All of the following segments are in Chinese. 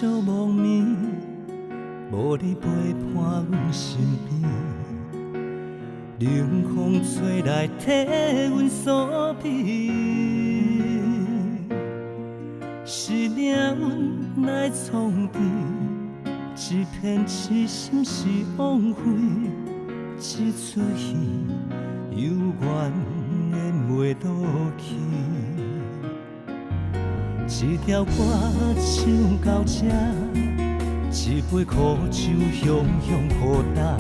寂无眠，无你陪伴阮身边，冷风吹来替阮酥皮，思念阮来创治，一片痴心是枉费，一出戏犹原演袂落去。一条歌唱到这，一杯苦酒雄雄好干，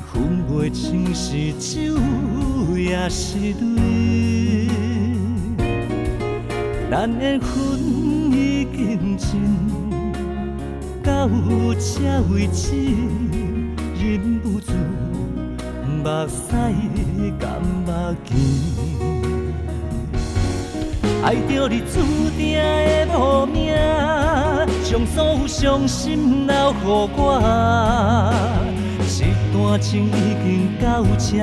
分袂清是酒也是泪。咱缘分已经尽到这为止，忍不住目屎甘目见。爱着你注定的无命，将所有伤心留予我。一段情已经到这，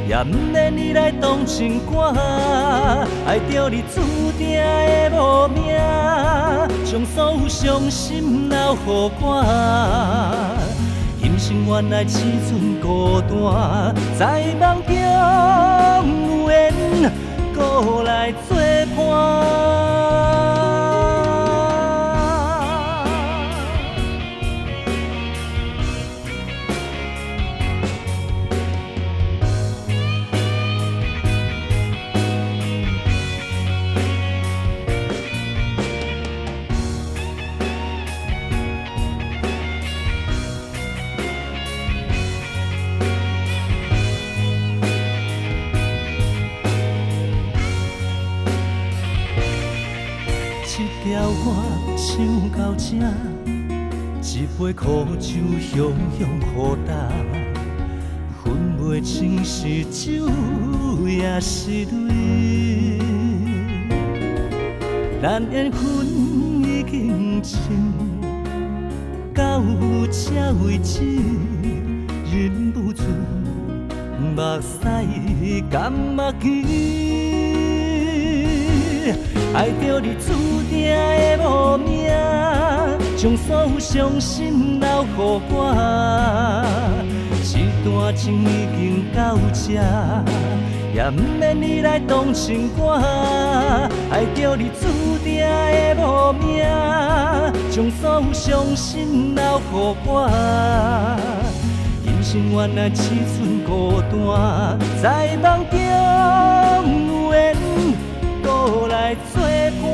也不免你来动情歌。爱着你注定的无命，将所有伤心留予我。人生原来只剩孤单，在梦中有缘。搁来作伴。一条歌唱到这，一杯苦酒雄雄好干，分袂清是酒也是泪。咱缘分已经尽到这为止，忍不住目屎甘目见。爱着你注定的无命，将所有伤心留予我。一段情已经到这，也不免你来动情歌。爱着你注定的无命，将所有伤心留予我。人生原来只剩孤单，在梦中有缘。搁来作伴，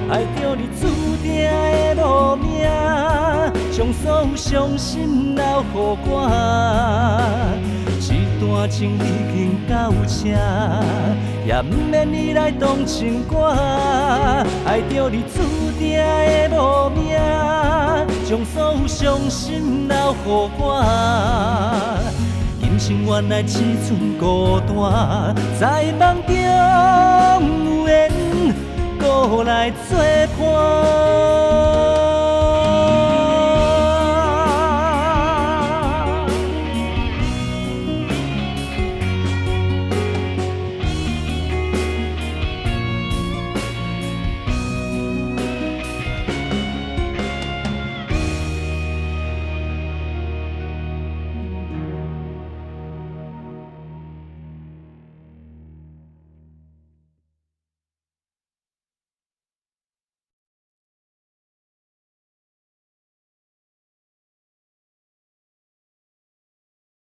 爱着你注定的无命，将所有伤心留予我。一段情已经到这，也不免你来动情歌。爱着你注定的无命，将所有伤心留予我。人生原来只剩孤单，在梦中有缘，搁来作伴。